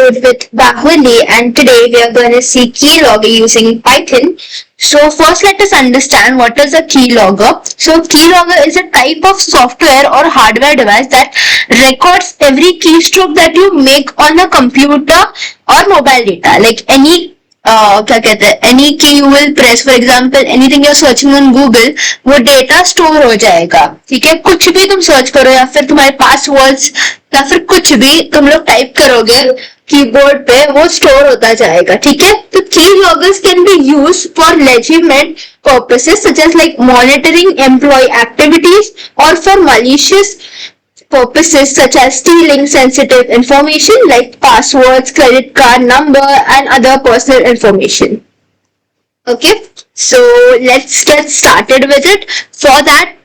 episode with Bahuli, and today we are going to see keylogger using Python. So first let us understand what is a keylogger. So keylogger is a type of software or hardware device that records every keystroke that you make on a computer or mobile data. Like क्या कहते हैं any key you will press, for example anything you're searching on Google, वो data store हो जाएगा. ठीक है, कुछ भी तुम सर्च करो या फिर तुम्हारे पासवर्ड्स या फिर कुछ भी तुम लोग टाइप करोगे कीबोर्ड पे, वो स्टोर होता जाएगा. ठीक है, तो keylogger can be used for legitimate purposes such as like monitoring employee activities or for malicious purposes such as stealing sensitive information like passwords, credit card number, and other personal information. Okay, so let's get started with it. For that,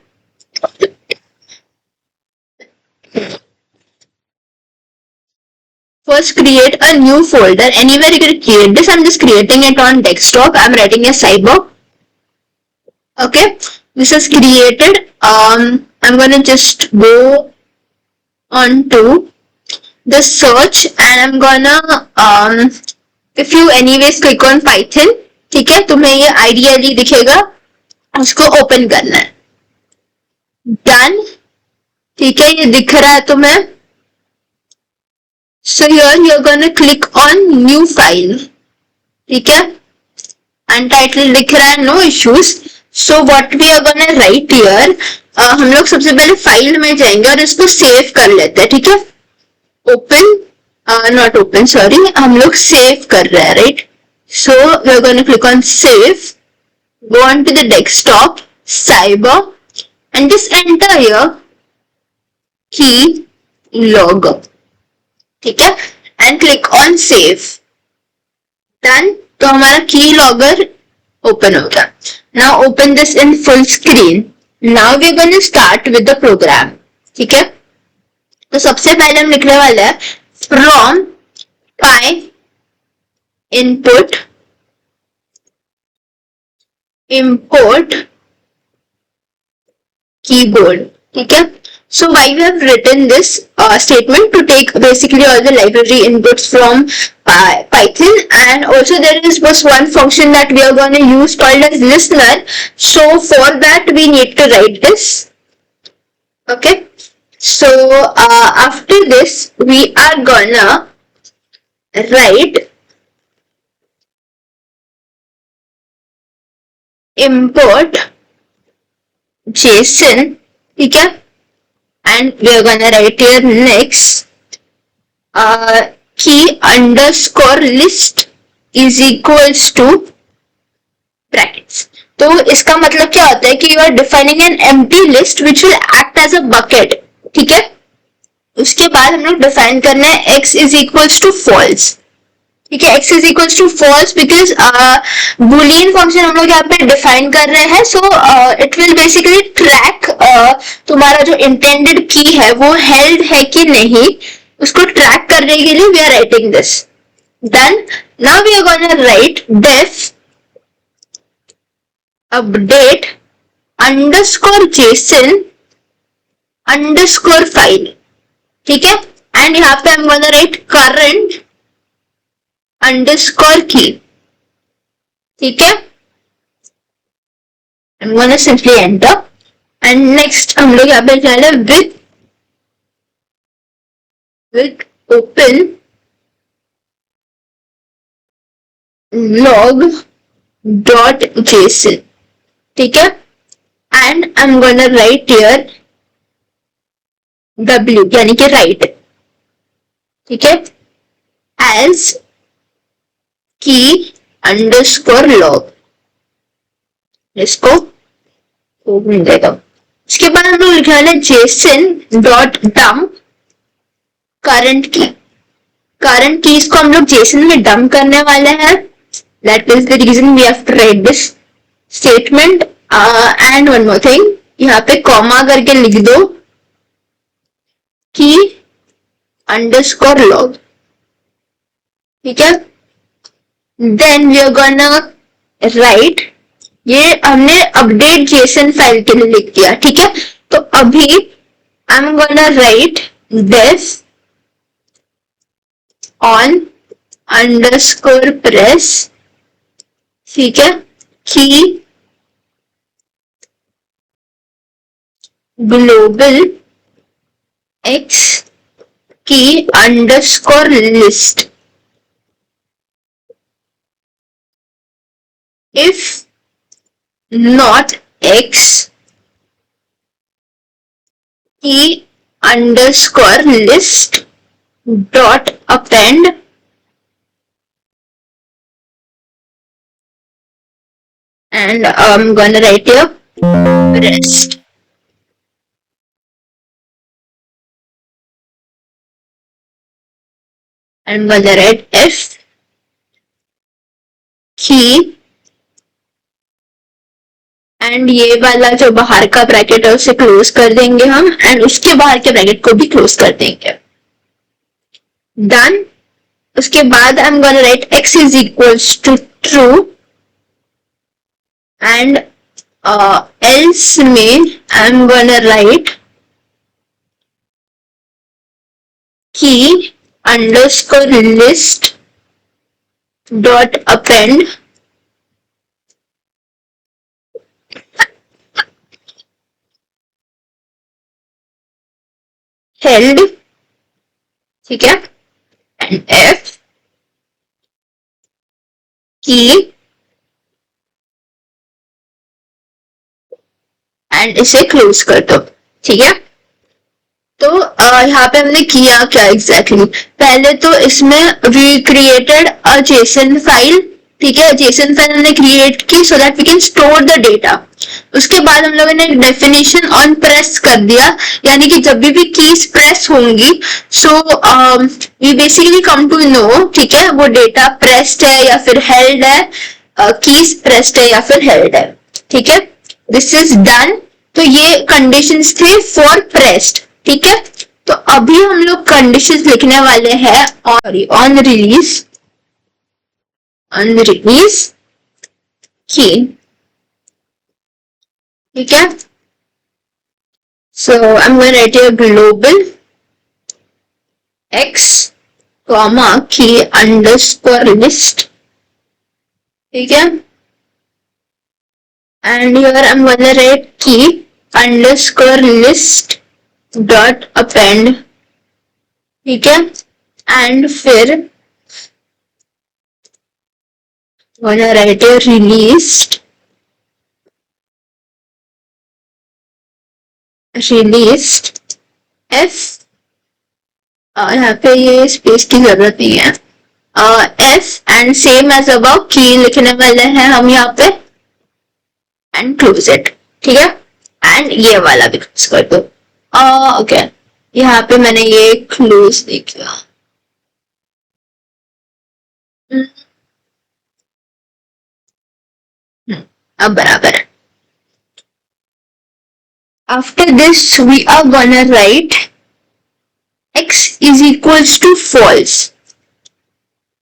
first create a new folder. Anywhere you can create this. I'm just creating it on desktop. I'm writing a cyber. Okay, this is created. I'm gonna just go onto the search and I'm gonna if you anyways click on Python, ठीक है, तुम्हें ये ideally दिखेगा, उसको open करना है. Done. ठीक है, ये दिख रहा है तुम्हें. So here you're gonna click on new file. ठीक है, untitled दिख रहा है, no issues. So what we are gonna write here, हम लोग सबसे पहले फाइल में जाएंगे और इसको सेव कर लेते हैं. ठीक है, ओपन नॉट ओपन सॉरी, हम लोग सेव कर रहे हैं, right. So we are going to click on save, go on to the desktop, cyber, and just enter here keylogger. ठीक है, and click on save. Done. तो हमारा keylogger ओपन हो गया. Now open this in full screen. Now we're going to start with the program. ठीक है, तो सबसे पहले हम लिखने वाले हैं from py input import keyboard. ठीक है, so why we have written this statement to take basically all the library inputs from Python, and also there is just one function that we are going to use called as listener. So for that we need to write this. Okay, so after this we are gonna write import JSON. ठीक है, and we are gonna write here next key underscore list is equals to brackets. तो इसका मतलब क्या होता है कि you are defining an empty list which will act as a bucket. ठीक है, उसके बाद हम लोग डिफाइन करना है x is equals to false. ठीक है, x is equals to false because boolean function हम लोग यहाँ पे डिफाइन कर रहे हैं. So it will basically track तुम्हारा जो intended key है वो held है कि नहीं, उसको ट्रैक करने के लिए we are writing this. Then now we are gonna write def update underscore JSON underscore file. ठीक है, and यहाँ पे I'm gonna write current underscore key. ठीक है, I'm gonna simply enter, and next हम लोग यहाँ पे चले with open log.json. ठीक है, and I'm gonna write here w यानी कि write. ठीक है, as key underscore log. इसको ओपन देगा. उसके बाद हम लोग लिखने वाले json.dump current key. current keys को हम लोग JSON में डंप करने वाले हैं. That is the reason we have to write this statement. And one more thing, यहाँ पे कॉमा करके लिख दो key underscore log. ठीक है, then we are gonna write, ये हमने update JSON फाइल के लिए लिख दिया. ठीक है, तो अभी I'm gonna write this on underscore press, ठीक है, की ग्लोबल एक्स की underscore list. If not x key underscore list dot append and I'm gonna write here rest. I'm gonna write f key and ये वाला जो बाहर का bracket है उसे क्लोज कर देंगे हम, एंड उसके बाहर के ब्रैकेट को भी क्लोज कर देंगे. डन. उसके बाद I am gonna write x is equals to true and else में I am gonna write key underscore list dot append held, ठीक है, एंड एफ की एंड इसे क्लोज कर दो. ठीक है. तो यहाँ पे हमने किया क्या एग्जैक्टली पहले तो इसमें we created a JSON file. ठीक है, जेसन फाइल हमने क्रिएट की so that we can store the data. उसके बाद हम लोगों ने एक डेफिनेशन ऑन प्रेस कर दिया, यानी कि जब भी कीज प्रेस होंगी so we basically come to know, ठीक है, वो डेटा प्रेस्ड है या फिर हेल्ड है, कीज प्रेस्ड है या फिर हेल्ड है. ठीक है, दिस इज डन. तो ये कंडीशंस थे फॉर प्रेस्ड. ठीक है, तो अभी हम लोग कंडीशंस लिखने वाले हैं ऑन रिलीज की. ठीक है, so I am going to write here global x comma key underscore list. ठीक है, and here I am going to write key underscore list dot append. ठीक है, एंड फिर gonna write a released f. यहाँ पे ये space की जरूरत नहीं है. f and same as above की लिखने वाले हैं हम यहाँ पे एंड क्लोज इट. ठीक है, एंड ये वाला भी क्लोज कर दो. ओके, यहाँ पे मैंने ये क्लोज देखा. अब बराबर है. After this we are gonna write x is equals to false.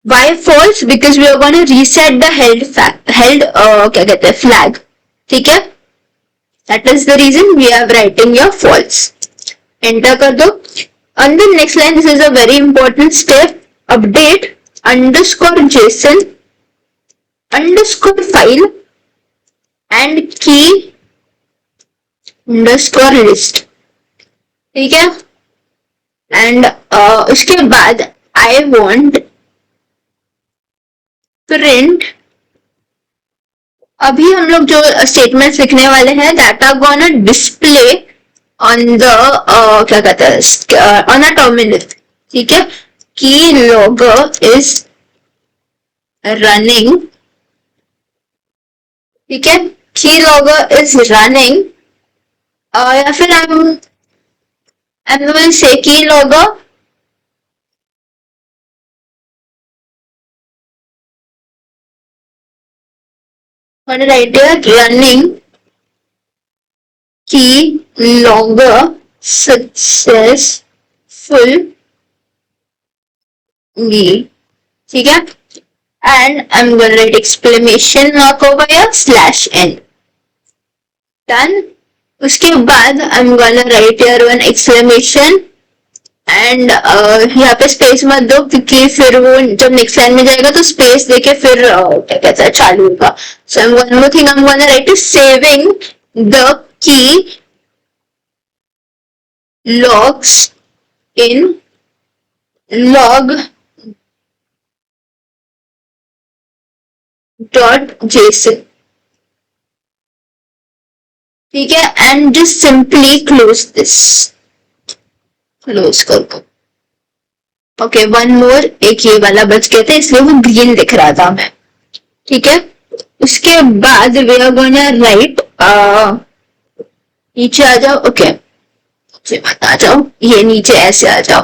Why false? Because we are gonna reset the held क्या कहते हैं flag. ठीक है, that is the reason we are writing your false. Enter कर दो. On the next line, this is a very important step. Update underscore JSON underscore file and key underscore list. ठीक है, and उसके बाद I want print. अभी हम लोग जो स्टेटमेंट्स लिखने वाले हैं that are gonna display on the क्या कहते हैं ऑन अ टर्मिनल. ठीक है, की लॉगर इज रनिंग. ठीक है, की लॉगर इज रनिंग या फिर I'm going to say keylogger going to write here running keylogger successful. ठीक है, and I'm going to write exclamation mark over here /n. Done. उसके बाद I'm gonna write here one exclamation and यहाँ पे space मत दो क्योंकि फिर वो जब नेक्स्ट लाइन में जाएगा तो स्पेस देके फिर क्या कहता है चालू होगा. So one more thing I am gonna right is saving the key logs in log dot json. ठीक है, and just simply close this. Close कर दो. ओके, वन मोर, एक ये वाला बच गया था इसलिए वो ग्रीन दिख रहा था मैं. ठीक है, उसके बाद वी आर गोना राइट, नीचे आ जाओ. ओके, मत आ जाओ, ये नीचे ऐसे आ जाओ.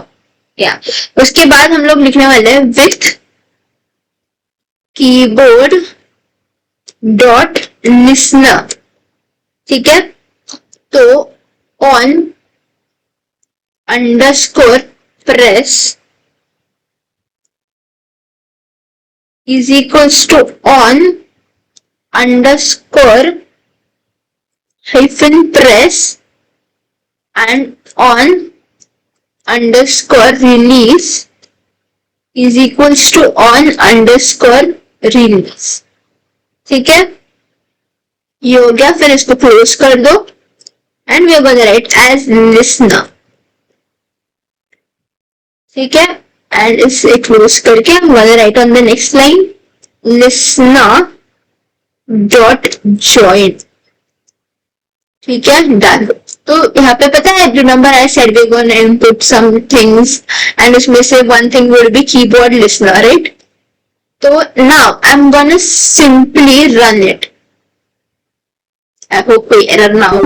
या उसके बाद हम लोग लिखने वाले हैं विथ कीबोर्ड डॉट लिसनर. ठीक है, तो on underscore press is equals to on underscore hyphen press and on underscore release is equals to on underscore release. ठीक है, ये हो गया. फिर इसको क्लोज कर दो and we are gonna write as listener. ठीक है, एंड इसे क्लोज करके हम gonna write on the next line listener dot join. ठीक है, डन. तो यहाँ पे पता है, remember I said we gonna input some things and उसमें से one thing would be keyboard listener, right? तो now I am gonna simply run it. I hope कोई एरर ना हो.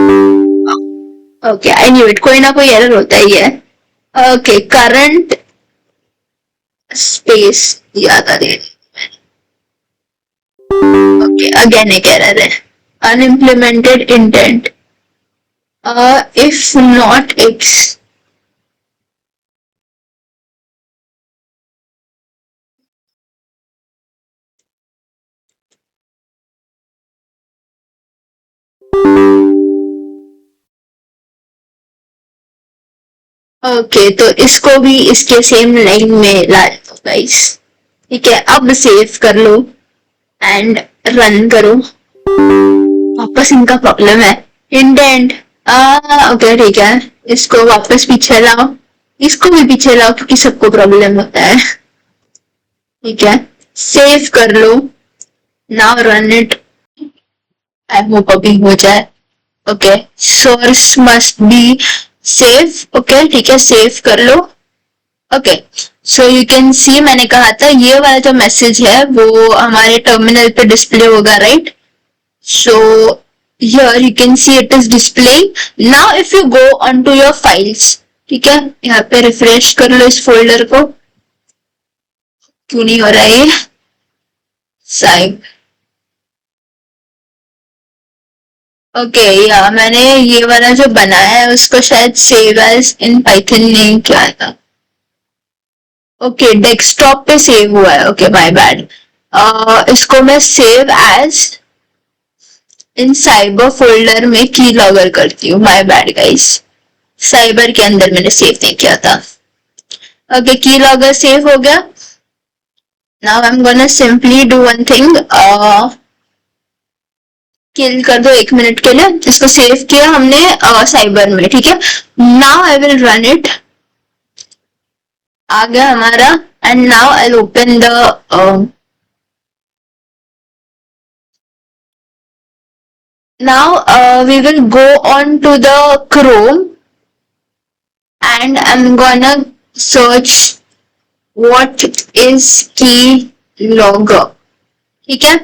ओके, आई न्यू इट, कोई ना कोई एरर होता ही है. ओके, करंट स्पेस याद आ रही. ओके, अगेन एक एरर है, unimplemented intent. If not X. Okay, तो इसको भी इसके सेम लाइन में ला दो गाइस. ठीक है, अब सेव कर लो एंड रन करो. वापस इनका प्रॉब्लम है इंडेंट. ओके, ठीक है, इसको वापस पीछे लाओ, इसको भी पीछे लाओ क्योंकि सबको प्रॉब्लम होता है. ठीक है, सेव कर लो. Now run it. I hope अभी हो जाए. Okay, source must be save. Okay, ठीक है, सेव कर लो. Okay, so you can see, मैंने कहा था ये वाला जो मैसेज है वो हमारे टर्मिनल पे डिस्प्ले होगा, right? So here you can see it is displaying. Now if you go onto your files, ठीक है, यहाँ पे रिफ्रेश कर लो इस फोल्डर को. क्यों नहीं हो रहा है साइब? ओके, या मैंने ये वाला जो बनाया है उसको शायद सेव एज इन पाइथन नहीं किया था. ओके, डेस्कटॉप पे सेव हुआ है. Okay, my bad. इसको मैं save as in cyber folder में की लॉगर करती हूँ. माय बैड गाइस, साइबर के अंदर मैंने सेव नहीं किया था. ओके, की लॉगर सेव हो गया. Now I am gonna simply do one thing, kill कर दो 1 मिनट के लिए. इसको सेव किया हमने साइबर में. ठीक है, now I will run it. आ गया हमारा. And now I will open the now we will go on to the Chrome and I'm gonna search what is keylogger. ठीक है,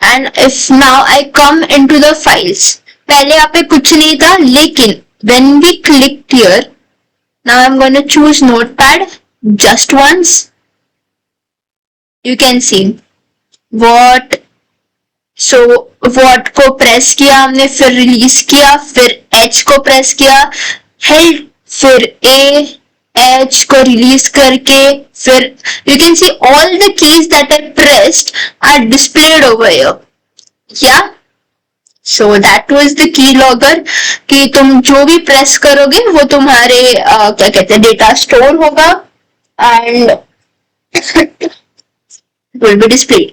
and if now I come into the files, पहले यहाँ पे कुछ नहीं था, लेकिन when we clicked here, now I'm gonna choose notepad just once. You can see what. So what को प्रेस किया हमने, फिर रिलीज किया, फिर एच को प्रेस किया, हेल्ड, फिर ए एच को रिलीज करके, फिर you can see all the keys that are pressed are displayed over here. या so that was the key logger, कि तुम जो भी प्रेस करोगे वो तुम्हारे क्या कहते हैं डेटा स्टोर होगा and will be display.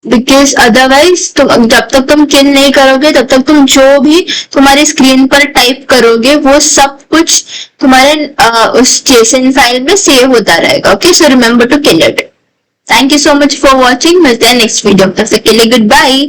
Because otherwise तुम जब तक तुम किल नहीं करोगे तब तक तुम जो भी तुम्हारी स्क्रीन पर टाइप करोगे वो सब कुछ तुम्हारे उस जेसन फाइल में सेव होता रहेगा। Okay, so remember to kill it. Thank you so much for watching. मिलते हैं नेक्स्ट वीडियो, तब तक के लिए गुड बाय।